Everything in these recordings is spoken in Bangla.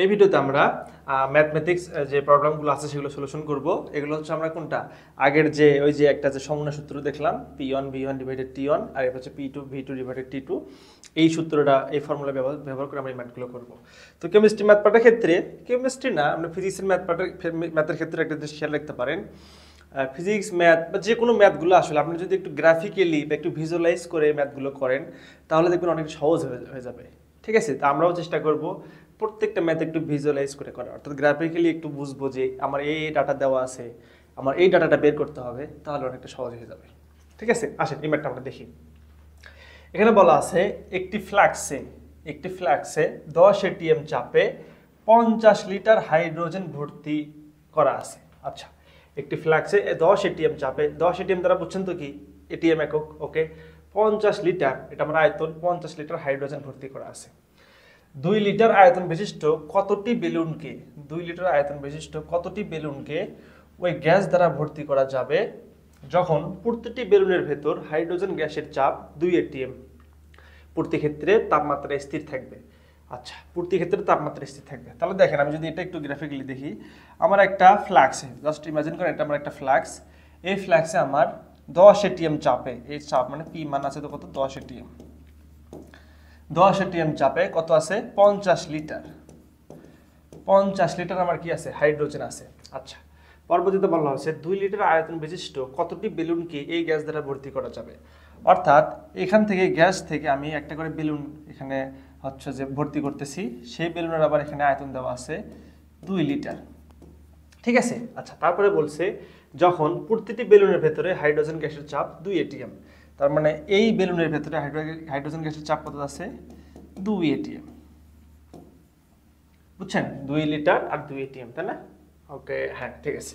এই ভিডিওতে আমরা ম্যাথমেটিক্স যে প্রবলেমগুলো আছে সেগুলো সলিউশন করব। এগুলো হচ্ছে আমরা কোনটা আগের যে ওই যে একটা যে সমন্বয় সূত্র দেখলাম P1 V1 ডিভাইডেড T1 আর এটা হচ্ছে P2 V2 ডিভাইডেড T2, এই সূত্রটা এই ফর্মুলা ব্যবহার করে আমরা এই ম্যাথগুলো করব। তো কেমিস্ট্রি ম্যাথ পার্টের ক্ষেত্রে, কেমিস্ট্রি না আমরা ফিজিক্সের ম্যাথের ক্ষেত্রে একটা জিনিস খেয়াল রাখতে পারেন, ফিজিক্স ম্যাথ বা যে কোনো ম্যাথগুলো আসলে আপনি যদি একটু গ্রাফিক্যালি বা একটু ভিজুয়ালাইজ করে ম্যাথগুলো করেন তাহলে দেখবেন অনেক সহজ হয়ে যাবে। ঠিক আছে, তা আমরাও চেষ্টা করব প্রত্যেকটা ম্যাথ একটু ভিজুয়ালাইজ করে করার, অর্থাৎ গ্রাফিক্যালি একটু বুঝবো যে আমার এই ডাটা দেওয়া আছে, আমার এই ডাটাটা বের করতে হবে, তাহলে অনেকটা সহজ হয়ে যাবে। ঠিক আছে, আসেন এই ম্যাথটা আমরা দেখি। এখানে বলা আছে একটি ফ্লাক্সে 10 এটিএম চাপে 50 লিটার হাইড্রোজেন ভর্তি করা আছে। আচ্ছা, একটি ফ্লাক্সে 10 এটিএম চাপে, 10 এটিএম দ্বারা বুঝছেন তো কি, এটিএম একক, ওকে। 50 লিটার, এটা আমার আয়তন, 50 লিটার হাইড্রোজেন ভর্তি করা আছে। 2 লিটার আয়তন বিশিষ্ট কতটি বেলুনকে 2 লিটার আয়তন বিশিষ্ট কতটি বেলুনকে ওই গ্যাস দ্বারা ভর্তি করা যাবে যখন প্রতিটি বেলুনের ভেতর হাইড্রোজেন গ্যাসের চাপ 2 এটিএম, প্রতি ক্ষেত্রে তাপমাত্রা স্থির থাকবে। আচ্ছা, প্রতি ক্ষেত্রে তাপমাত্রা স্থির থাকবে। তাহলে দেখেন আমি যদি এটা একটু গ্রাফিক্যালি দেখি, আমার একটা ফ্লাক্সে, জাস্ট ইমাজিন করেন এটা আমার একটা ফ্লাক্স, এই ফ্লাক্সে আমার 10 এটিএম চাপে, এই চাপ মানে পি মান আছে তো কত, 10 এটিএম, 10 এটিএম চাপে কত আছে, 50 লিটার, 50 লিটার আমার কি আছে, হাইড্রোজেন আছে। আচ্ছা, পরবর্তীতে বলা হচ্ছে 2 লিটার আয়তন বিশিষ্ট কতটি বেলুনকে এই গ্যাস দ্বারা ভর্তি করা যাবে। অর্থাৎ এখান থেকে গ্যাস থেকে আমি একটা করে বেলুন এখানে হচ্ছে যে ভর্তি করতেছি, সেই বেলুনের আবার এখানে আয়তন দেওয়া আছে 2 লিটার। ঠিক আছে, আচ্ছা তারপরে বলছে যখন প্রতিটি বেলুনের ভেতরে হাইড্রোজেন গ্যাসের চাপ 2 এটিএম, তার মানে এই বেলুনের ভেতরে হাইড্রোজেন গ্যাসের চাপ কত আছে, 2 এটিএম। বুঝছেন, 2 লিটার আর 2 এটিএম, তাই না? ওকে, হ্যাঁ ঠিক আছে।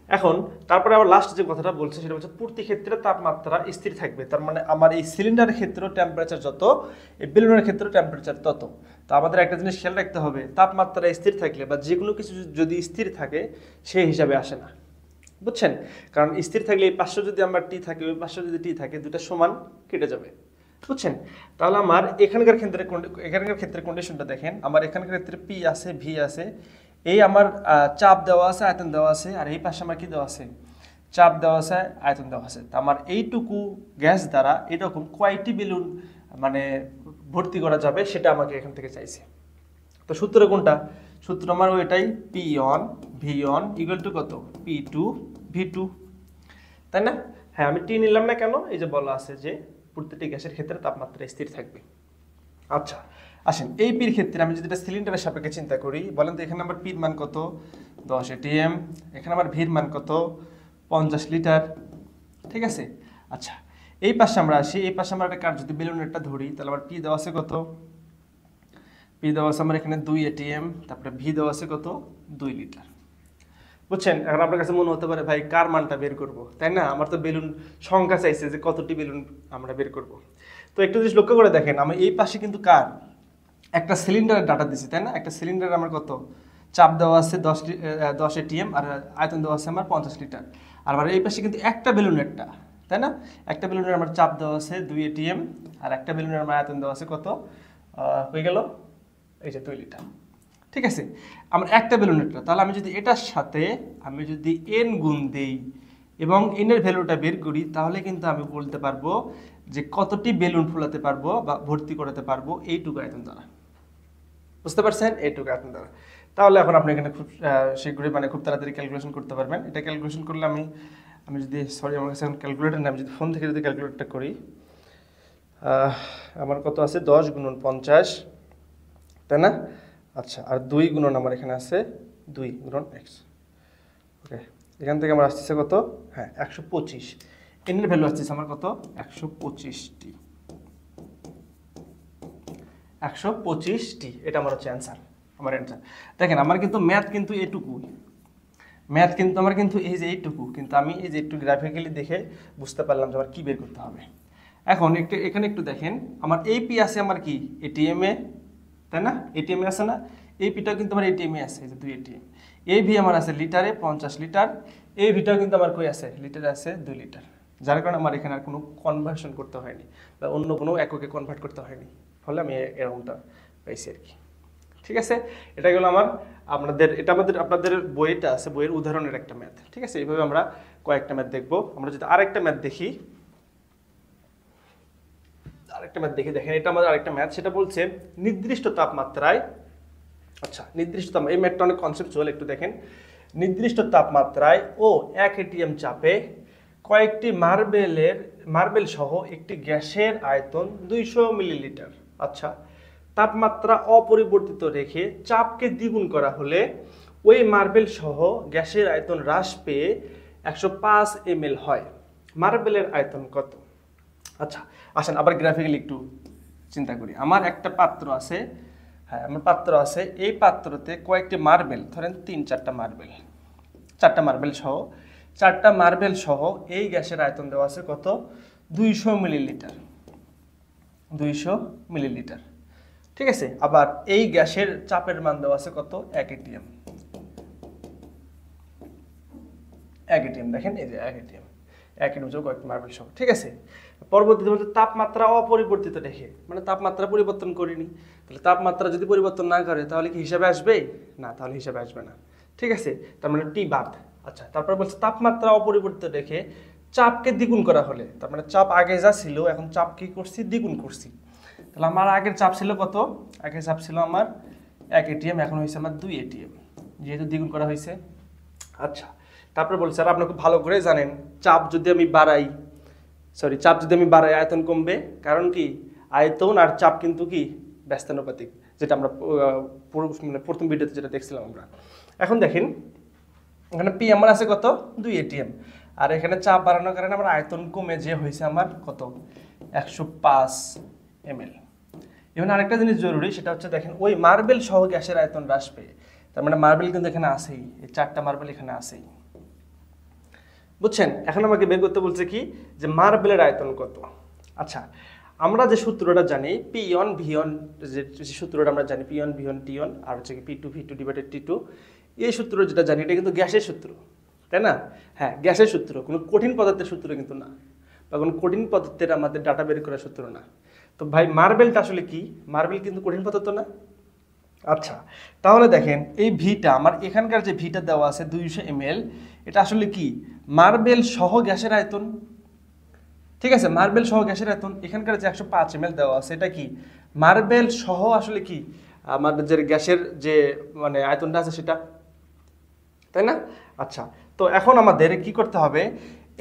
এখন তারপরে আবার লাস্ট যে কথাটা বলছে সেটা হচ্ছে প্রতি ক্ষেত্রে তাপমাত্রা স্থির থাকবে, তার মানে আমার এই সিলিন্ডারের ক্ষেত্রে টেম্পারেচার যত, এই বেলুনের ক্ষেত্রে টেম্পারেচার তত। তো আমাদের একটা জিনিস খেয়াল রাখতে হবে, তাপমাত্রা স্থির থাকলে বা যে কোনো কিছু যদি স্থির থাকে সেই হিসাবে আসে না, বুঝছেন? কারণ স্থির থাকলে এই 500 যদি আমার টি থাকে, ওই 500 যদি টি থাকে, দুটো সমান কেটে যাবে, বুঝছেন? তাহলে আমার এখানকার ক্ষেত্রে কন্ডিশনটা দেখেন, আমার এখানকার ক্ষেত্রে পি আছে, ভি আছে, এই আমার চাপ দেওয়া আছে, আয়তন দেওয়া আছে, আর এই পাশে আমার কি দেওয়া আছে, চাপ দেওয়া আছে, আয়তন দেওয়া আছে। তা আমার এইটুকু গ্যাস দ্বারা এরকম কয়টি বেলুন মানে ভর্তি করা যাবে সেটা আমাকে এখান থেকে চাইছে। তো সূত্র কোনটা, সূত্র আমার ওইটাই, P1 V1 ইকুয়াল টু কত, P2 V2, তাই না? হ্যাঁ, আমি টি নিলাম না কেন, এই যে বলা আছে যে প্রতিটি গ্যাসের ক্ষেত্রে তাপমাত্রা স্থির থাকবে। আচ্ছা আসেন, এই পির ক্ষেত্রে আমি যদি এটা সিলিন্ডারের সাপেক্ষে চিন্তা করি, বলেন তো এখানে আমার পির মান কত, 10 এটিএম, এখানে আমার ভির মান কত, 50 লিটার। ঠিক আছে, আচ্ছা এই পাশে আমরা আসি, এই পাশে আমরা একটা কার যদি বেলুনেরটা ধরি, তাহলে আমার পি দেওয়া আছে কত, পি দেওয়া আছে আমার এখানে 2 এটিএম, তারপরে ভি দেওয়া আছে কত, 2 লিটার। বুঝছেন? এখন আপনার কাছে মনে হতে পারে ভাই কার মানটা বের করব, তাই না? আমার তো বেলুন সংখ্যা চাইছে যে কতটি বেলুন আমরা বের করব। তো একটু জিনিস লক্ষ্য করে দেখেন, আমি এই পাশে কিন্তু কার একটা সিলিন্ডারের ডাটা দিছি, তাই না? একটা সিলিন্ডার আমার কত চাপ দেওয়া আছে 10 এটিএম, আর আয়তন দেওয়া আছে আমার 50 লিটার। আর আমার এই পাশে কিন্তু একটা বেলুনেরটা, তাই না? একটা বেলুনের আমার চাপ দেওয়া আছে 2 এটিএম, আর একটা বেলুনের আমার আয়তন দেওয়া আছে কত, হয়ে গেল এই যে 2 লিটার। ঠিক আছে, আমার একটা বেলুনেরটা, তাহলে আমি যদি এটার সাথে আমি যদি এন গুণ দেই এবং এনের ভ্যালুটা বের করি, তাহলে কিন্তু আমি বলতে পারবো যে কতটি বেলুন ফোলাতে পারবো বা ভর্তি করাতে পারবো এইটুকু আয়তন দ্বারা। বুঝতে পারছেন? এইটুকু আয়তন দ্বারা। তাহলে এখন আপনি এখানে খুব শীঘ্রই মানে খুব তাড়াতাড়ি ক্যালকুলেশন করতে পারবেন। এটা ক্যালকুলেশন করলে আমি যদি আমার কাছে এখন ক্যালকুলেটর না, আমি যদি ফোন থেকে যদি ক্যালকুলেটরটা করি, আমার কত আছে, 10 গুণন 50, তাই না? আচ্ছা, আর 2 গুণন আমার এখানে আছে 2 গুণন x, ওকে। এখান থেকে আমার আসতেছে কত, হ্যাঁ 125, এনের ভ্যালু আসতেছে আমার কত, 125টি, 125টি, এটা আমার হচ্ছে অ্যান্সার, আমার অ্যান্সার। দেখেন আমার কিন্তু ম্যাথ কিন্তু এটুকু, ম্যাথ কিন্তু আমার কিন্তু এই যে এইটুকু, কিন্তু আমি এই যে একটু গ্রাফিক্যালি দেখে বুঝতে পারলাম যে আমার কী বের করতে হবে। এখন এখানে একটু দেখেন, আমার এই পি আছে আমার কি এটিএম এ, তাই না? এটিএম এ আছে না, এই পিটাও কিন্তু আমার এটিএম এ আছে, এই যে 2 এটিএম। এই ভি আমার আছে লিটারে 50 লিটার, এই ভিটাও কিন্তু আমার কই আছে, লিটারে আছে 2 লিটার, যার কারণে আমার এখানে আর কোনো কনভার্সন করতে হয়নি বা অন্য কোনো এককে কনভার্ট করতে হয়নি, ফলে আমি এরকমটা পাইছি আর কি। ঠিক আছে, এটা গেল আমার আপনাদের বইটা আছে, বইয়ের উদাহরণের একটা ম্যাথ। ঠিক আছে, এইভাবে আমরা কয়েকটা ম্যাথ দেখবো। আমরা যদি আরেকটা ম্যাথ দেখি, দেখেন এটা আমাদের আরেকটা ম্যাথ, সেটা বলছে নির্দিষ্ট তাপমাত্রায়, আচ্ছা নির্দিষ্ট এই ম্যাথটা অনেক কনসেপচুয়াল, একটু দেখেন। নির্দিষ্ট তাপমাত্রায় ও 1 atm চাপে কয়েকটি মার্বেল সহ একটি গ্যাসের আয়তন 200 মিলিলিটার। আচ্ছা, তাপমাত্রা অপরিবর্তিত রেখে চাপকে দ্বিগুণ করা হলে ওই মার্বেল সহ গ্যাসের আয়তন হ্রাস পেয়ে 105 ml হয়। মার্বেলের আয়তন কত? আচ্ছা আসেন আবার গ্রাফিক্যালি একটু চিন্তা করি। আমার একটা পাত্র আছে, হ্যাঁ আমার পাত্র আছে, এই পাত্রতে কয়েকটি মার্বেল, ধরেন 3-4টা মার্বেল, 4টা মার্বেল সহ এই গ্যাসের আয়তন দেওয়া আছে কত? 200 মিলিলিটার। 200 মিলিলিটার, ঠিক আছে। আবার এই গ্যাসের চাপের মান দেওয়া আছে কত? 1 atm। 1 atm দেখেন, এই যে 1 atm, 1 atm যোগ কয়েকটি মার্বেল সহ, ঠিক আছে। পরবর্তীতে বলতে তাপমাত্রা অপরিবর্তিত রেখে, মানে তাপমাত্রা পরিবর্তন করিনি, তাহলে তাপমাত্রা যদি পরিবর্তন না করে তাহলে কি হিসাবে আসবে? না, তাহলে হিসাবে আসবে না, ঠিক আছে। তার মানে টি বাদ। আচ্ছা, তারপর বলছে তাপমাত্রা অপরিবর্তিত রেখে চাপকে দ্বিগুণ করা হলে, তার মানে চাপ আগে যা ছিল এখন চাপ কি করছি? দ্বিগুণ করছি। তাহলে আমার আগের চাপ ছিল কত? আগের চাপ ছিল আমার 1 atm, এখন হয়েছে আমার 2 atm, যেহেতু দ্বিগুণ করা হয়েছে। আচ্ছা, তারপরে বলছে আর আপনি খুব ভালো করে জানেন, চাপ যদি আমি বাড়াই আয়তন কমবে। কারণ কি? আয়তন আর চাপ কিন্তু কি ব্যস্তানুপাতিক, যেটা আমরা মানে প্রথম ভিডিওতে যেটা দেখছিলাম আমরা। এখন দেখেন এখানে পি আমার আছে কত? 2 atm, আর এখানে চাপ বাড়ানোর কারণে আমার আয়তন কমে যে হয়েছে আমার কত? 105 ml। এবং আরেকটা জিনিস জরুরি, সেটা হচ্ছে দেখেন ওই মার্বেল সহ গ্যাসের আয়তন হ্রাস পেয়ে, তার মানে মার্বেল কিন্তু এখানে আছেই, এই 4টা মার্বেল এখানে আছেই, বুঝছেন। এখন আমাকে বের করতে বলছে কি, যে মার্বেলের আয়তন কত। আচ্ছা, আমরা যে সূত্রটা জানি P1 V1, যে সূত্রটা আমরা জানি P1 V1 T1 আর হচ্ছে কি P2 V2 ডিভাইডেড T2, এই সূত্র যেটা জানি এটা কিন্তু গ্যাসের সূত্র, তাই না? হ্যাঁ, গ্যাসের সূত্র, কোনো কঠিন পদার্থের সূত্র কিন্তু না, বা কোনো কঠিন পদার্থের আমাদের ডাটা বের করার সূত্র না। তো ভাই মার্বেলটা আসলে কি? মার্বেল কিন্তু কঠিন পদার্থ না। আচ্ছা, তাহলে দেখেন এই ভিটা, আমার এখানকার যে ভিটা দেওয়া আছে 200 ml, এটা আসলে কি? মার্বেল সহ গ্যাসের আয়তন, ঠিক আছে। মার্বেল সহ গ্যাসের আয়তন, এখানকার যে 105 ml দেওয়া আছে এটা কি? মার্বেল সহ আসলে কি আমাদের যে গ্যাসের যে মানে আয়তনটা আছে সেটা, তাই না? আচ্ছা, তো এখন আমাদের কি করতে হবে?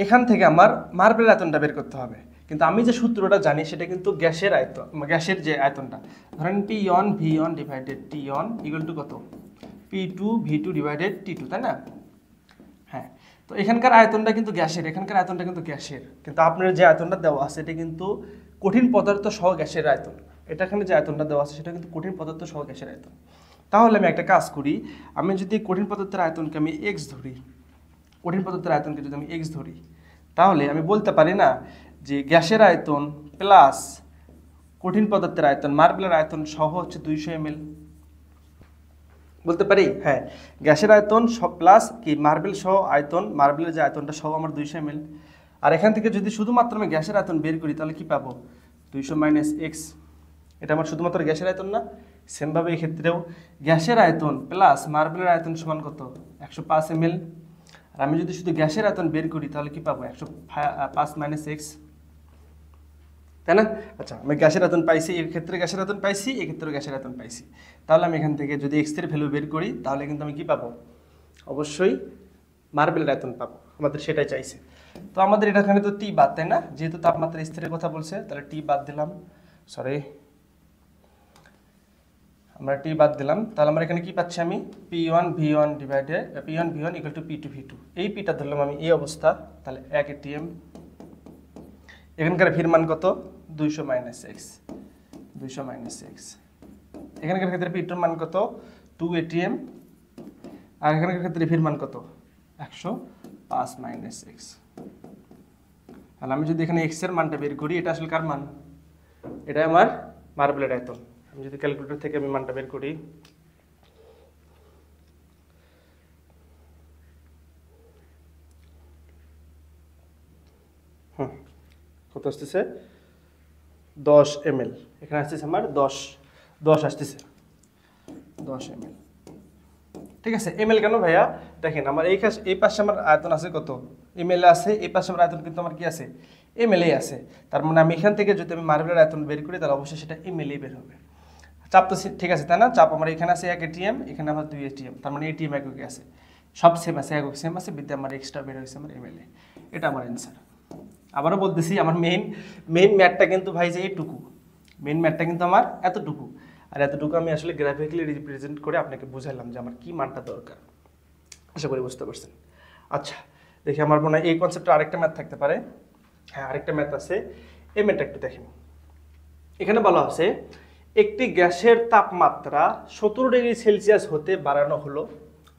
এখান থেকে আমার মার্বেল আয়তনটা বের করতে হবে। কিন্তু আমি যে সূত্রটা জানি সেটা কিন্তু গ্যাসের আয়তন, গ্যাসের যে আয়তনটা, ধরেন P1 V1 divided T1 equal to কত? P2 V2 ডিভাইডেড T2, তাই না? হ্যাঁ, তো এখানকার আয়তনটা কিন্তু গ্যাসের, এখানকার আয়তনটা কিন্তু গ্যাসের, কিন্তু আপনার যে আয়তনটা দেওয়া আছে এটা কিন্তু কঠিন পদার্থ সহ গ্যাসের আয়তন। এটা এখানে যে আয়তনটা দেওয়া আছে সেটা কিন্তু কঠিন পদার্থ সহ গ্যাসের আয়তন। তাহলে আমি একটা কাজ করি, আমি যদি কঠিন পদার্থের আয়তনকে আমি x ধরি, কঠিন পদার্থের আয়তনকে যদি আমি x ধরি, তাহলে আমি বলতে পারি না যে গ্যাসের আয়তন প্লাস কঠিন পদার্থের আয়তন, মার্বেলের আয়তন সহ হচ্ছে 200 ml, বলতে পারি? হ্যাঁ, গ্যাসের আয়তন প্লাস কি মার্বেল সহ আয়তন, মার্বেলের যে আয়তনটা সহ আমার 200 ml। আর এখান থেকে যদি শুধুমাত্র আমি গ্যাসের আয়তন বের করি তাহলে কি পাবো? 200 মাইনাস x, এটা আমার শুধুমাত্র গ্যাসের আয়তন না? সেমভাবে এই ক্ষেত্রেও গ্যাসের আয়তন প্লাস মার্বেলের আয়তন সমান কত? 105 ml। আর আমি যদি শুধু গ্যাসের আয়তন বের করি তাহলে কি পাবো? 105 মাইনাস x, তাই না? আচ্ছা, আমি গ্যাসের আয়তন পাইছি, এই ক্ষেত্রে গ্যাসের আয়তন পাইছি, এই ক্ষেত্রে গ্যাসের আয়তন পাইছি। তাহলে আমি এখান থেকে যদি x এর ভ্যালু বের করি তাহলে কিন্তু আমি কি পাবো? অবশ্যই মার্বেলের আয়তন পাবো, আমাদের সেটাই চাইছে। তো আমাদের এখানে তো টি বাদ, তাই না? যেহেতু তাপমাত্রা স্থিরের কথা বলছে তাহলে টি বাদ দিলাম, আমরা টি বাদ দিলাম। তাহলে আমরা এখানে কি পাচ্ছি? আমি P1 V1 divided P1 V1 equal to P2 V2, এই পিটা ধরলাম আমি এই অবস্থা। তাহলে 1 atm, এখানকার ভির মান কত? 200 মাইনাস x, 200 মাইনাস x। এখানকার ক্ষেত্রে পিটার মান কত? 2 atm, আর এখানকার ক্ষেত্রে ভির মান কত? 105 মাইনাস x। তাহলে আমি যদি এখানে x এর মানটা বের করি, এটা আসলে কার মান? এটা আমার মার্বেলের আয়তন। আমি যদি ক্যালকুলেটর থেকে আমি মানটা বের করি, কত আসতেছে? 10 ml। এখানে আসতেছে আমার 10 আসতেছে, 10 ml। ঠিক আছে, ml কেন ভাইয়া? দেখেন আমার এই পাশে আমার আয়তন আছে কত, ml আছে, এই পাশে আমার আয়তন কিন্তু আমার কি আছে, ml আছে। তার মানে আমি এখান থেকে যদি আমি মার্বেলের আয়তন বের করি তাহলে অবশ্যই সেটা ml বের হবে। চাপ তো ঠিক আছে তাই না? চাপ আমার এখানে আছে 1 atm, এখানে আমার 2 atm, তার মানে atm এককে আছে, সব সেম আছে, একক সেম আছে, বিদ্যা আমার এক্সট্রা বের হয়েছে আমার ml। এটা আমার অ্যান্সার। আবারও বলতেছি, আমার মেইন ম্যাথটা কিন্তু ভাই যে এইটুকু, মেইন ম্যাথটা কিন্তু আমার এতটুকু, আর এতটুকু আমি আসলে গ্রাফিক্যালি রিপ্রেজেন্ট করে আপনাকে বুঝাইলাম যে আমার কি মানটা দরকার। আশা করি বুঝতে পারছেন। আচ্ছা দেখি, আমার মনে হয় এই কনসেপ্টে আরেকটা ম্যাথ থাকতে পারে। হ্যাঁ, আরেকটা ম্যাথ আছে, এই ম্যাথটা একটু দেখেন। এখানে বলা আছে একটি গ্যাসের তাপমাত্রা 17 ডিগ্রি সেলসিয়াস হতে বাড়ানো হলো,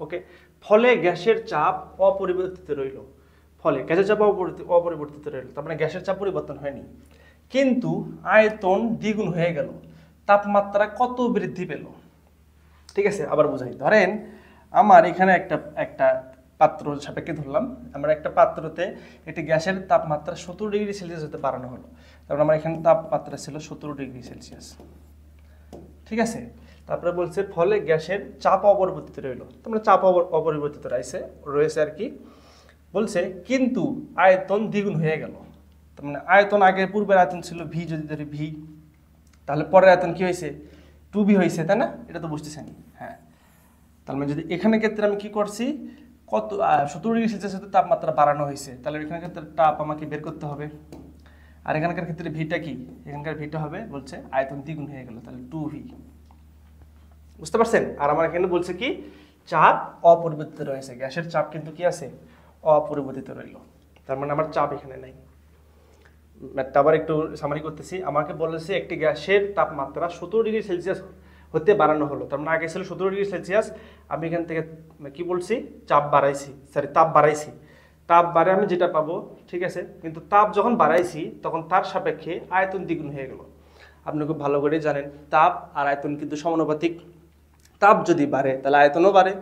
ওকে, ফলে গ্যাসের চাপ অপরিবর্তিত রইল। ফলে গ্যাসের চাপ অপরিবর্তিত রইল, তার মানে গ্যাসের চাপ পরিবর্তন হয়নি, কিন্তু আয়তন দ্বিগুণ হয়ে গেল, তাপমাত্রা কত বৃদ্ধি পেল? ঠিক আছে, আবার বোঝাই। ধরেন আমার এখানে একটা পাত্র সাপেক্ষে ধরলাম, আমরা একটা পাত্রতে একটি গ্যাসের তাপমাত্রা 17 ডিগ্রি সেলসিয়াস হতে বাড়ানো হলো। তারপর আমার এখানে তাপমাত্রা ছিল 17 ডিগ্রি সেলসিয়াস। ঠিক আছে, তারপরে বলছে ফলে গ্যাসের চাপ অপরিবর্তিত রইল, তোমরা চাপ অপরিবর্তিত রয়েছে আর কি। বলছে কিন্তু আয়তন দ্বিগুণ হয়ে গেল, তার মানে আয়তন আগে পূর্বের আয়তন ছিল ভি, যদি ধরি ভি, তাহলে পরের আয়তন কি হয়েছে, 2v হয়েছে, তাই না? এটা তো বুঝতেছেন। হ্যাঁ, তার মানে যদি এখানে ক্ষেত্রে আমি কি করছি, কত 17 ডিগ্রি সেলসিয়াস হতে তাপমাত্রা বাড়ানো হয়েছে, তাহলে এখানে ক্ষেত্রে তাপ আমাকে বের করতে হবে। আর এখানকার ক্ষেত্রে ভিটা কি, এখানকার ভিটা হবে বলছে আয়তন দ্বিগুণ হয়ে গেল, তাহলে 2v। বুঝতে পারছেন? আর আমার এখানে বলছে কি, চাপ অপরিবর্তিত রয়েছে, গ্যাসের চাপ কিন্তু কি আছে, অপরিবর্তিত রইল, তার মানে আমার চাপ এখানে নাই। ম্যাথটা আবার একটু সামারি করতেছি। আমাকে বলেছে একটি গ্যাসের তাপমাত্রা 17 ডিগ্রি সেলসিয়াস হতে বাড়ানো হলো, তার মানে আগে ছিল 17 ডিগ্রি সেলসিয়াস, আমি এখান থেকে কি বলছি, তাপ বাড়াইছি, তাপ বাড়ে আমি যেটা পাবো, ঠিক আছে, কিন্তু তাপ যখন বাড়াইছি তখন তার সাপেক্ষে আয়তন দ্বিগুণ হয়ে গেল। আপনি খুব ভালো করে জানেন তাপ আর আয়তন কিন্তু সমানুপাতিক, তাপ যদি বাড়ে তাহলে আয়তনও বাড়ে,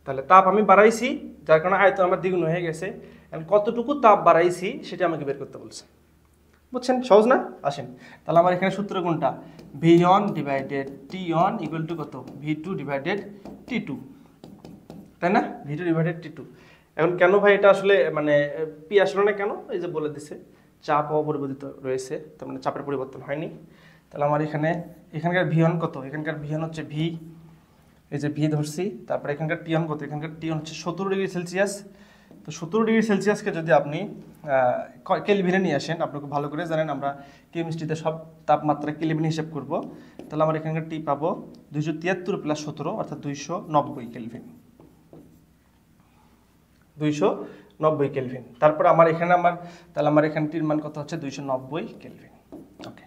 তাহলে তাপ আমি বাড়াইছি যার কারণে আয়তন আমার দ্বিগুণ হয়ে গেছে, কতটুকু তাপ বাড়াইছি সেটা আমাকে বের করতে বলছে। বুঝছেন? সহজ না? আসেন তাহলে আমার এখানে সূত্র কোনটা, V1 divided T1 equal to কত, V2 ডিভাইডেড T2, তাই না? V2 divided T2। এখন কেন ভাই এটা আসলে মানে পি আসলো না কেন, এই যে বলে দিছে চাপ অপরিবর্তিত রয়েছে, তার মানে চাপের পরিবর্তন হয়নি। তাহলে আমার এখানকার V1 কত, এখানকার V1 হচ্ছে V, এই যে ভি ধরছি, তারপরে এখানকার T1 কত, এখানকার T1 হচ্ছে 17 ডিগ্রি সেলসিয়াস। তো 17 ডিগ্রি সেলসিয়াসকে যদি আপনি কেলভিনে নিয়ে আসেন, আপনি খুব ভালো করে জানেন আমরা কেমিস্ট্রিতে সব তাপমাত্রা কেলভিনে হিসাব করব, তাহলে আমার এখানকার টি পাবো 273 প্লাস 17 অর্থাৎ 290 কেলভিন, 290 কেলভিন। তারপর তাহলে আমার এখানে টির মান কত হচ্ছে 290 কেলভিন। ওকে,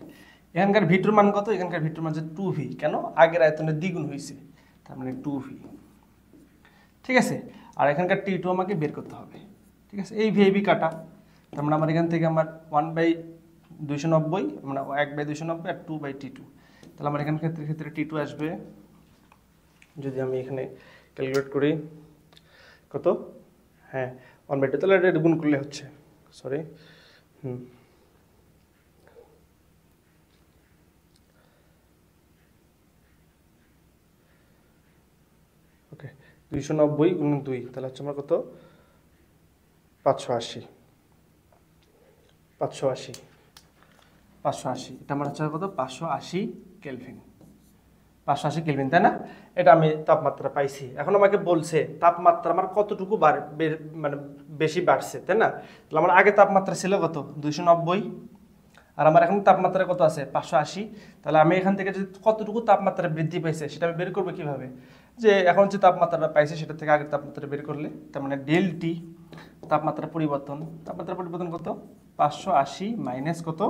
এখানকার ভিটুর মান কত, এখানকার ভিটুর মান হচ্ছে 2v, কেন, আগের আয়তনের দ্বিগুণ হয়েছে, তার মানে 2v। ঠিক আছে, আর এখানকার T2 আমাকে বের করতে হবে। ঠিক আছে, এই ভিআইবি কাটা, তার মানে আমার এখান থেকে আমার 1/290, মানে 1/290 আর 2/T2, তাহলে আমার এখান ক্ষেত্রে T2 আসবে, যদি আমি এখানে ক্যালকুলেট করি কত, হ্যাঁ 1/2, তাহলে এটা গুণ করলে হচ্ছে, সরি ওকে, 290 গুণ 2, তাহলে হচ্ছে আমার কত, 580, এটা আমার হচ্ছে কত, 580 কেলভিন, 580 কেলভিন, তাই না? এটা আমি তাপমাত্রা পাইছি। এখন আমাকে বলছে তাপমাত্রা আমার কতটুকু মানে বেশি বাড়ছে, তাই না? তাহলে আমার আগে তাপমাত্রা ছিল কত, 290, আর আমার এখন তাপমাত্রা কত আছে, 580। তাহলে আমি এখান থেকে যদি কতটুকু তাপমাত্রা বৃদ্ধি পাইছে সেটা আমি বের করবো কিভাবে, যে এখন যে তাপমাত্রাটা পাইছে সেটা থেকে আগের তাপমাত্রা বের করলে, তার মানে ডেল টি, তাপমাত্রা পরিবর্তন কত, 580 মাইনাস কত,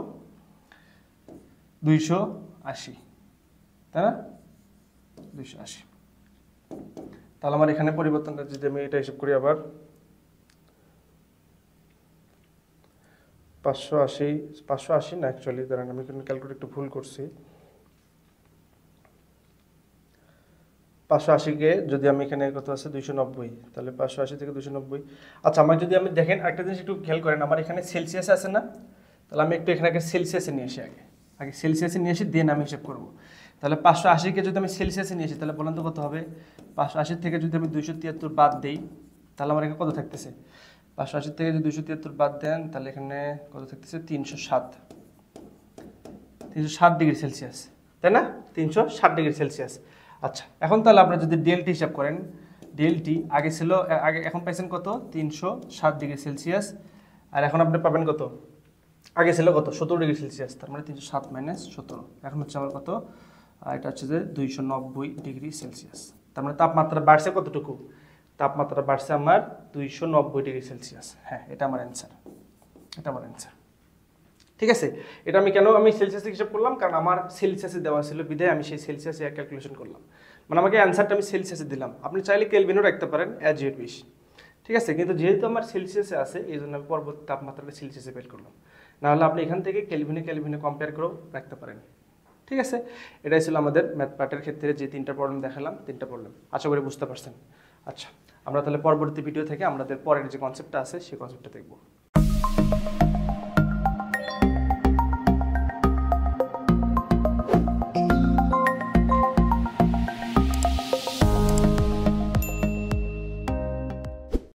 280, তাই না? 280। তাহলে আমার এখানে পরিবর্তনটা যদি আমি এটা হিসাব করি আবার, 580 না, অ্যাকচুয়ালি দাঁড়ান আমি এখানে ক্যালকুলেট একটু ভুল করছি। 580-কে যদি আমি এখানে কত আছে 290, তাহলে 580 থেকে 290। আচ্ছা, আমার যদি আমি দেখেন একটা জিনিস একটু খেয়াল করেন, আমার এখানে সেলসিয়াস আছে না, তাহলে আমি একটু এখানে সেলসিয়াসে নিয়ে আসি, আগে সেলসিয়াসে নিয়ে এসে দেন আমি হিসাব করবো। তাহলে 580কে যদি আমি সেলসিয়াসে নিয়ে আসি তাহলে বলেন তো কত হবে? 580 থেকে যদি আমি 273 বাদ দিই তাহলে আমার এখানে কত থাকতেছে? 580 থেকে যদি 273 বাদ দেন তাহলে এখানে কত থাকতেছে? 307 ডিগ্রি সেলসিয়াস, তাই না? 360 ডিগ্রি সেলসিয়াস। আচ্ছা, এখন তাহলে আপনারা যদি ডেলটি হিসাব করেন, ডেলটি আগে ছিল এখন পাইছেন কত? 307 ডিগ্রি সেলসিয়াস। আর এখন আপনি পাবেন কত? আগে ছিল কত? 17 ডিগ্রি সেলসিয়াস। তার মানে 307 মাইনাস 17, এখন হচ্ছে আমার কত? এটা হচ্ছে যে 290 ডিগ্রি সেলসিয়াস। তার মানে তাপমাত্রা বাড়ছে কতটুকু? তাপমাত্রা বাড়ছে আমার 290 ডিগ্রি সেলসিয়াস। হ্যাঁ, এটা আমার অ্যান্সার, এটা আমার অ্যান্সার। ঠিক আছে, এটা আমি কেন সেলসিয়াসে হিসাব করলাম? কারণ আমার সেলসিয়াসে দেওয়া ছিল বিধায় আমি সেই সেলসিয়াসে ক্যালকুলেশন করলাম, মানে আমাকে অ্যান্সারটা আমি সেলসিয়াসে দিলাম। আপনি চাইলে কেলভিনও রাখতে পারেন, অ্যাজ ইউ উইশ। ঠিক আছে, কিন্তু যেহেতু আমার সেলসিয়াসে আছে এই জন্য আমি পরবর্তী তাপমাত্রাটা সেলসিয়াসে বের করলাম। নাহলে আপনি এখান থেকে কেলভিনে কম্পেয়ার করেও রাখতে পারেন। ঠিক আছে, এটাই ছিল আমাদের ম্যাথ পার্টের ক্ষেত্রে যে 3টা প্রবলেম দেখালাম, 3টা প্রবলেম আশা করি বুঝতে পারছেন। আচ্ছা, আমরা তাহলে পরবর্তী ভিডিও থেকে আমাদের পরের যে কনসেপ্টটা আছে সেই কনসেপ্টটা দেখব।